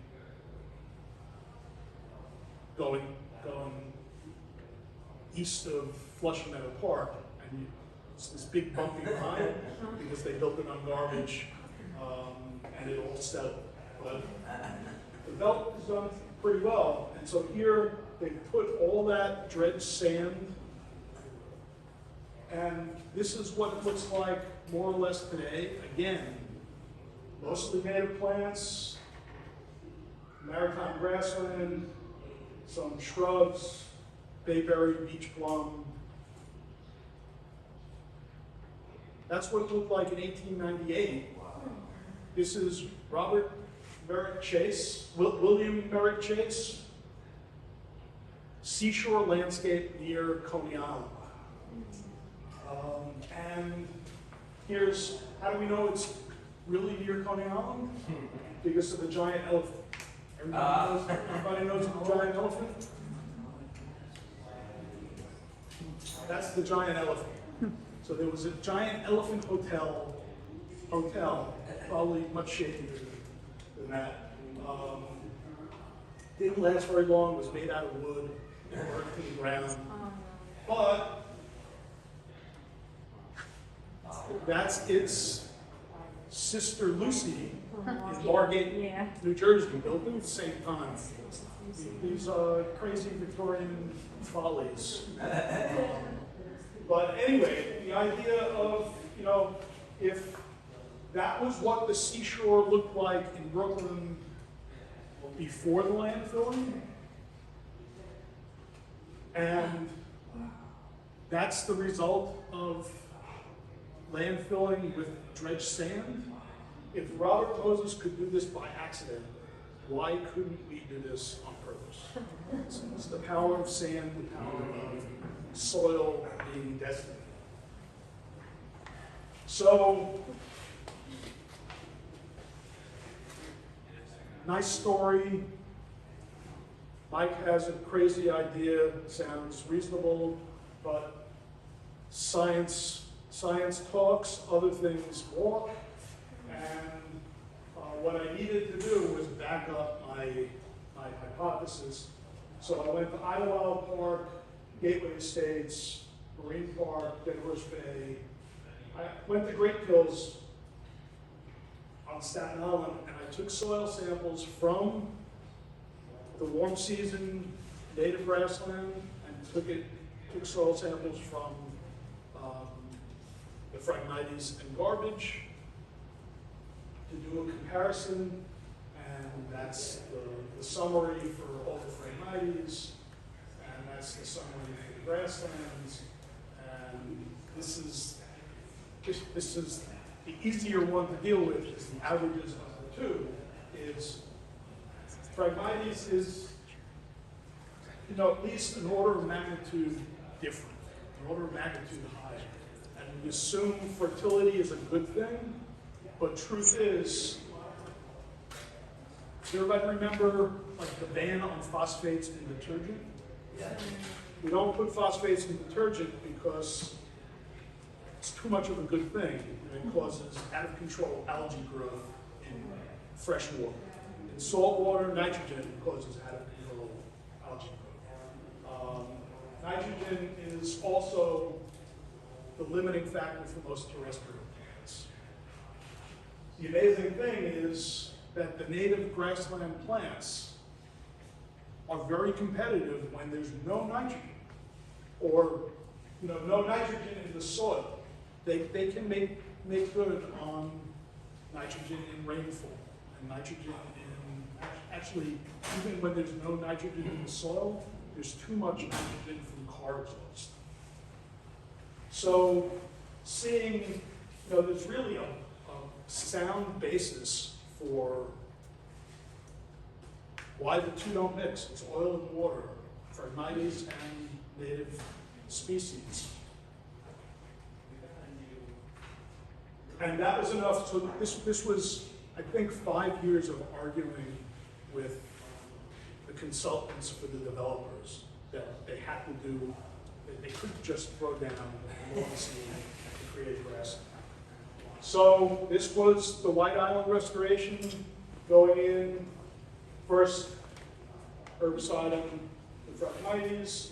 going east of Flushing Meadow Park, and it's this big bumpy ride because they built it on garbage, and it all settled. But the belt is done pretty well, and so here they put all that dredged sand, and this is what it looks like more or less today. Again, mostly native plants, maritime grassland, some shrubs, bayberry, beach plum. That's what it looked like in 1898. This is Robert Merritt Chase, William Merritt Chase, seashore landscape near Coney Island. And here's, how do we know it's really near Coney Island? Because of the giant elephant. Everybody knows the giant elephant? That's the giant elephant. So there was a giant elephant hotel, probably much shadier than that. Didn't last very long, was made out of wood, and burned to the ground. But that's its sister Lucy in Margate, New Jersey, built at the same time. These crazy Victorian follies. But anyway, the idea of, you know, if that was what the seashore looked like in Brooklyn before the landfilling, and that's the result of landfilling with dredged sand, if Robert Moses could do this by accident, why couldn't we do this on purpose? It's the power of sand, the power of soil being destined. So, nice story. Mike has a crazy idea, sounds reasonable, but science science talks, other things walk. And what I needed to do was back up my hypothesis. So I went to Idlewild Park, Gateway Estates, Marine Park, Dead Horse Bay. I went to Great Kills on Staten Island, and I took soil samples from the warm season native grassland and took soil samples from the Phragmites and garbage to do a comparison, and that's the summary for all the Phragmites, and that's the summary for the grasslands, and this is the easier one to deal with, is the averages of the two. Is Phragmites is, at least an order of magnitude different, an order of magnitude higher. And we assume fertility is a good thing, but truth is, does everybody remember like the ban on phosphates in detergent? Yeah. We don't put phosphates in detergent because it's too much of a good thing. It causes out of control algae growth in fresh water. In salt water, nitrogen causes out of control algae growth. Nitrogen is also the limiting factor for most terrestrial plants. The amazing thing is that the native grassland plants are very competitive when there's no nitrogen, or no nitrogen in the soil. They can make good on nitrogen in rainfall and nitrogen in, actually, even when there's no nitrogen in the soil, there's too much nitrogen from car exhaust. So seeing, there's really a sound basis for why the two don't mix. It's oil and water, Phragmites and native species. And that was enough. So this was, I think, 5 years of arguing with the consultants for the developers that they had to do, that they couldn't just throw down lawn seed to create grass. So this was the White Island restoration, going in, first herbicide on the Phragmites,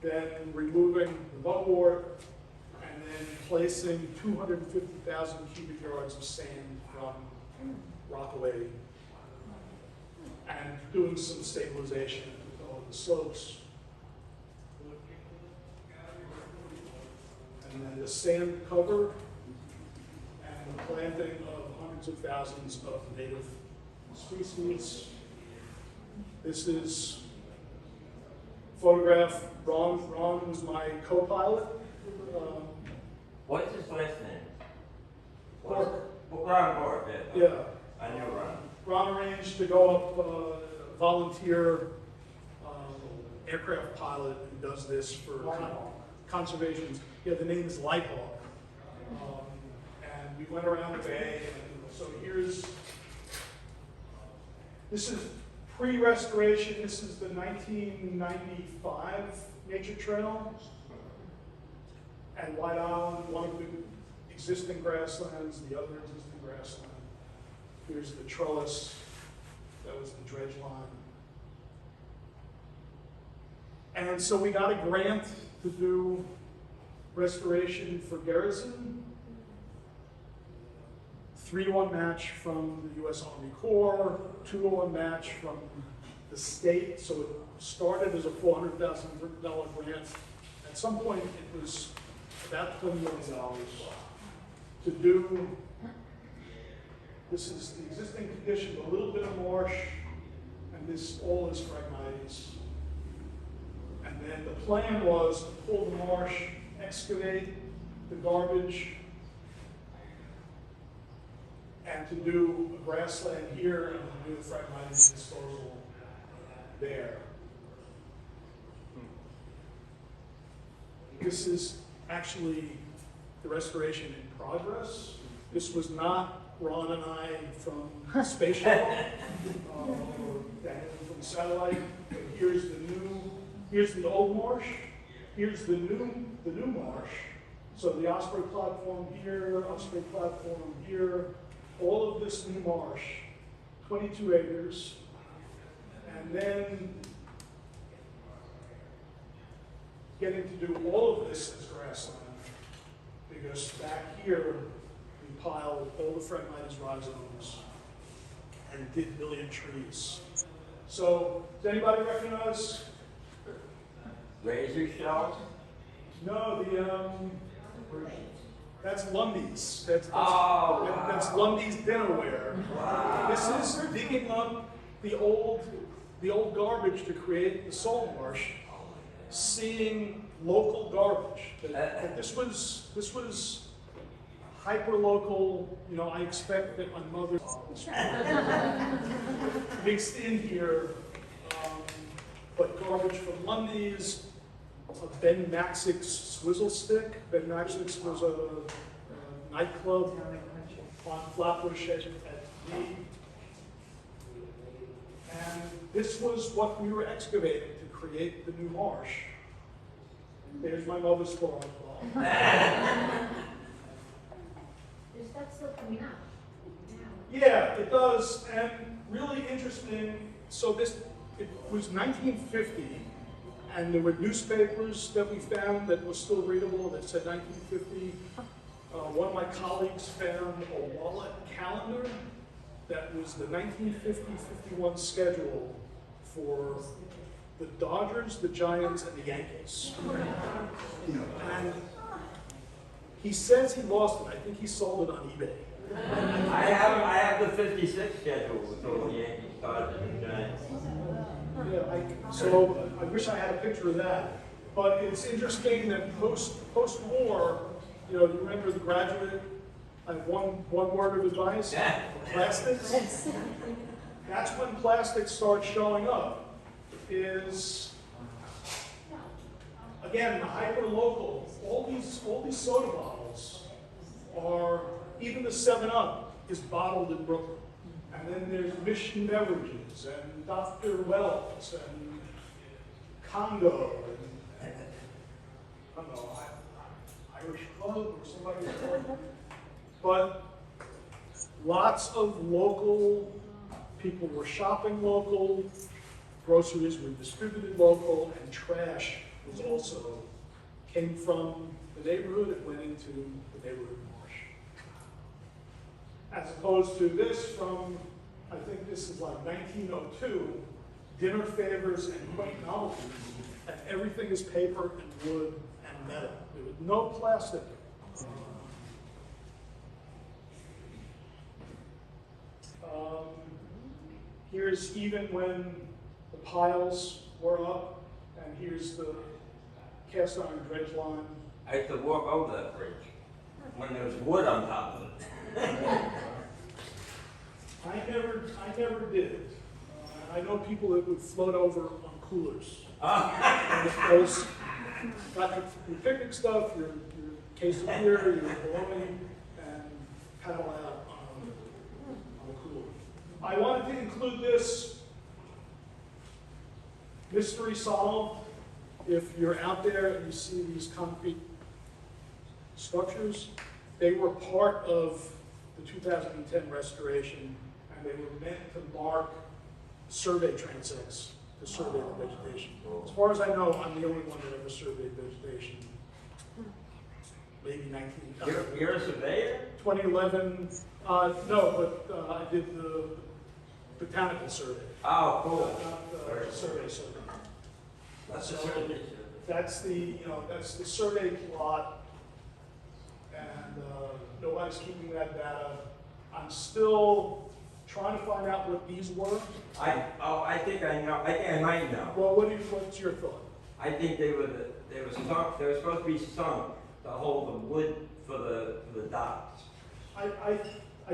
then removing the bugwort, and then placing 250,000 cubic yards of sand from Rockaway, and doing some stabilization of the slopes. And then the sand cover, and the planting of hundreds of thousands of native species. This is photograph. Ron was my co-pilot. What is his last name? Clark. Ron Clark, yeah. Yeah. I knew Ron. Ron arranged to go up, volunteer aircraft pilot who does this for conservation. Yeah, the name is Lighthawk. And we went around the bay, and so this is pre-restoration. This is the 1995 Nature Trail at White Island, one of the existing grasslands, the other existing grassland. Here's the trellis, that was the dredge line. And so we got a grant to do restoration for Garrison. 3-to-1 match from the U.S. Army Corps, 2-to-1 match from the state. So it started as a $400,000 grant. At some point, it was about $20 million to do. This is the existing condition, a little bit of marsh, and this all is Phragmites. And then the plan was to pull the marsh, excavate the garbage, and to do a grassland here and to do the Phragmites disposal there. This is actually the restoration in progress. This was not Ron and I from Space Shuttle, or Daniel from satellite. But here's the old marsh. Here's the new marsh. So the Osprey platform here, Osprey platform here, all of this new marsh, 22 acres. And then getting to do all of this as grassland, because back here, we piled all the Phragmites rhizomes and did billion trees. So, does anybody recognize? Razor shells? No, that's Lundy's. That's Oh, Lundy's dinnerware. wow. This is digging up the old garbage to create the salt marsh, seeing local garbage. That this was hyper local. You know, I expect that my mother mixed in here, but garbage from Lundy's. Ben Maxick's Swizzle Stick. Ben Maxick's was a nightclub on Flatbush at Lee. And this was what we were excavating to create the new marsh. There's my mother's floor. Is that still coming out? Yeah, it does, and really interesting. So it was 1950, and there were newspapers that we found that were still readable that said 1950. One of my colleagues found a wallet calendar that was the 1950-51 schedule for the Dodgers, the Giants, and the Yankees. And he says he lost it. I think he sold it on eBay. I have the 56 schedule with all the Yankees, Dodgers, and Giants. Yeah, so I wish I had a picture of that. But it's interesting that post-war, you know, you remember The Graduate? I have one word of advice. Yeah. Plastics. That's when plastics start showing up. Is again the hyper local. All these soda bottles are, even the 7-Up is bottled in Brooklyn. And then there's Mission Beverages and Dr. Wells and Congo and I don't know, Irish Club or somebody else. But lots of local people were shopping local, groceries were distributed local, and trash was also came from the neighborhood and went into the neighborhood marsh. As opposed to this from, I think this is like 1902, dinner favors and quaint novelties, and everything is paper and wood and metal. There was no plastic. Here's even when the piles were up, and here's the cast iron dredge line. I used to walk over that bridge when there was wood on top of it. I never did. I know people that would float over on coolers. And those got your picnic stuff, your case of beer, your bologna, and paddle out on a cooler. I wanted to include this mystery solved. If you're out there and you see these concrete structures, they were part of the 2010 restoration, and they were meant to mark survey transects to survey the vegetation. As far as I know, I'm the only one that ever surveyed vegetation. Maybe 19. You're a surveyor? 2011. No, but I did the botanical survey. Oh, cool. Not the survey. That's a So survey. that's the survey plot, and nobody's keeping that data. I'm still trying to find out what these were. I think I know. I think I might know. Well, what's your thought? I think they were sunk. They were supposed to be sunk to hold the wood for the docks. I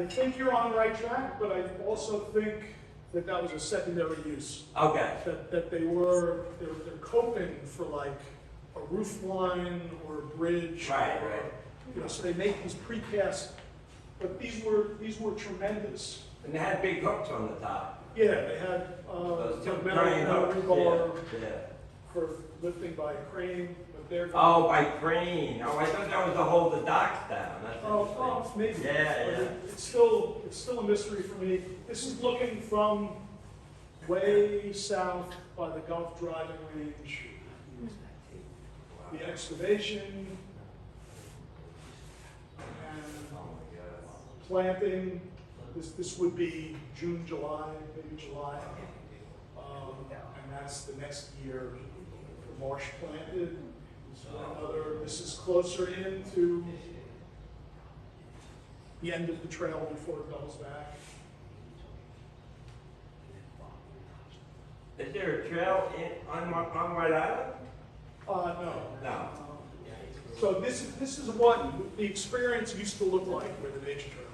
think you're on the right track, but I also think that was a secondary use. Okay. That they're coping for like a roof line or a bridge. Right, or, right. So they make these precast, but these were tremendous. And they had big hooks on the top. Yeah, they had Those two metal giant hooks. rebar Yeah. for lifting by a crane, but but they're. Oh, by crane. Oh, I thought that was to hold the docks down. That's Oh, maybe. Yeah, But yeah. It's still a mystery for me. This is looking from way south by the Gulf driving range. The excavation and planting, this would be June, July, maybe July. And that's the next year, the marsh planted. This is closer into the end of the trail before it doubles back. Is there a trail on White Island? No. No. So this is what the experience used to look like with the nature trail.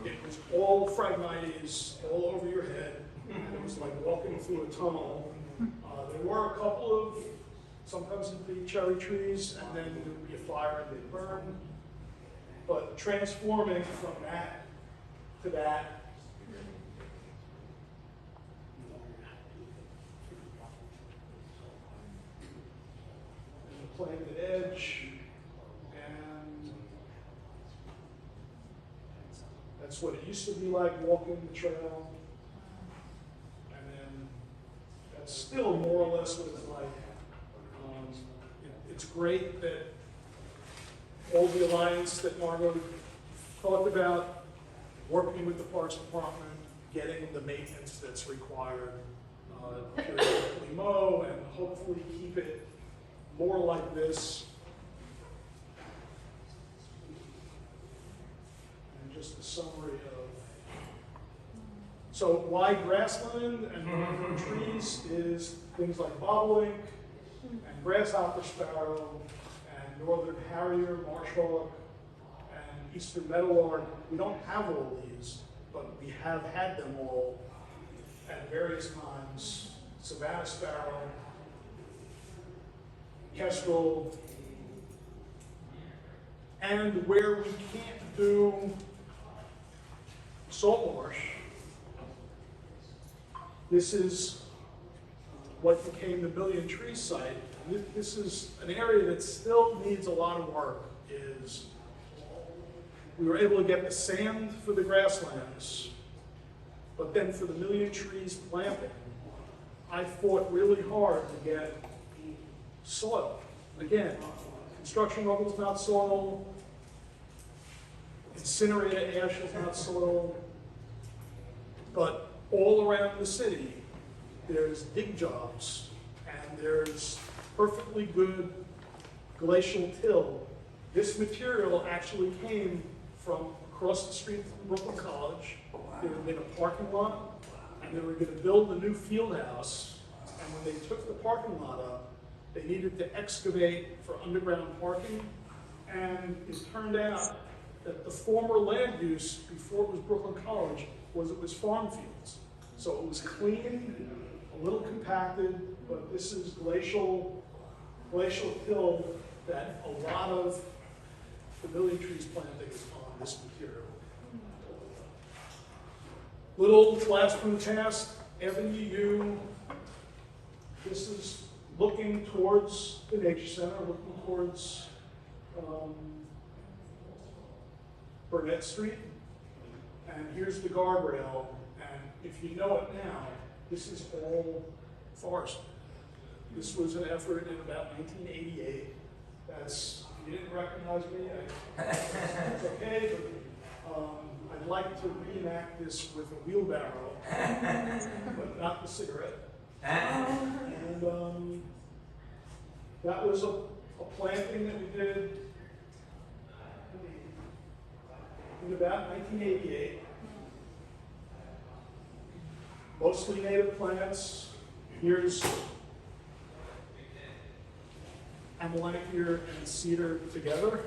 It was all phragmites all over your head, and it was like walking through a tunnel. There were a couple of, sometimes it'd be cherry trees, and then there would be a fire and they'd burn. But transforming from that to that, and the planted edge, and that's what it used to be like walking the trail. And then that's still more or less what it's like. It's great that all the alliance that Margot talked about, working with the Parks Department, getting the maintenance that's required, periodically mow, and hopefully keep it more like this. And just a summary of. So why grassland and trees is things like bobolink and grasshopper sparrow and northern harrier, marshhawk, and eastern meadowlark. We don't have all these, but we have had them all at various times. Savannah sparrow, kestrel, and where we can't do salt marsh, this is what became the Billion Trees site. This is an area that still needs a lot of work. Is we were able to get the sand for the grasslands, but then for the Million Trees planting, I fought really hard to get soil. Again, construction rubble is not soil, incinerated ash is not soil, but all around the city, there's dig jobs, and there's perfectly good glacial till. This material actually came from across the street from Brooklyn College. There had been a parking lot, and they were going to build a new field house. And when they took the parking lot up, they needed to excavate for underground parking. And it turned out that the former land use before it was Brooklyn College was farm fields. So it was clean, a little compacted, but this is glacial till that a lot of the Million Trees planting is on this material. Little last from the past, Avenue U. This is looking towards the Nature Center, looking towards Burnett Street. And here's the guardrail. And if you know it now, this is all forest. This was an effort in about 1988. That's, if you didn't recognize me, it's okay, but I'd like to reenact this with a wheelbarrow, but not the cigarette. And that was a planting that we did in about 1988. Mostly native plants. Here's Amelanchier and cedar together,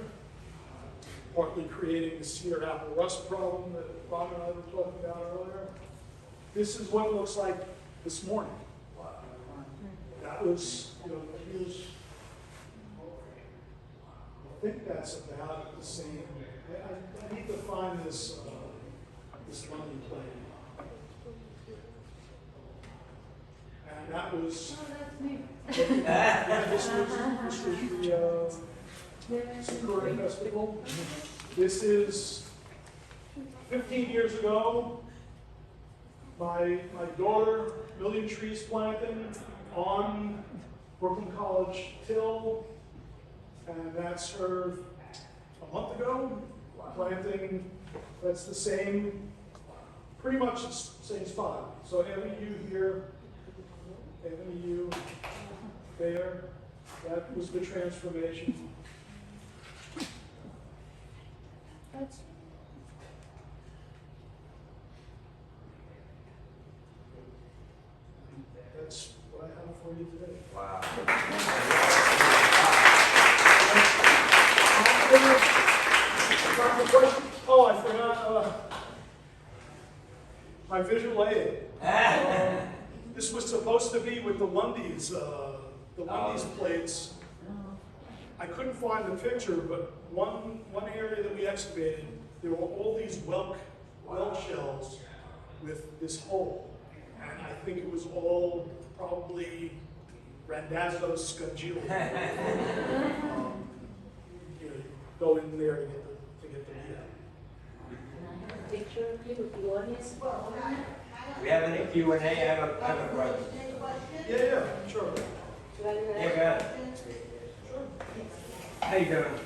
partly creating the cedar apple rust problem that Bob and I were talking about earlier. This is what it looks like this morning. That was, here's, I think that's about the same. I need to find this money plan. And that was. Oh, that's Yeah, this was the Sakura Festival. This is 15 years ago. My daughter, million trees planting on Brooklyn College Till, and that's her a month ago, planting, that's the same, pretty much the same spot. So Avenue here, Avenue there, that was the transformation. That's what I have for you today. Wow. Oh, I forgot, my visual aid. This was supposed to be with the Lundy's, plates. I couldn't find the picture, but one area that we excavated, there were all these whelk shells with this hole. And I think it was all probably Randazzo Scongioli. You know, go in there to get the meat out. Picture of you with the audience. We have any Q&A? I have a question. Yeah, sure. Yeah, go ahead. How you doing?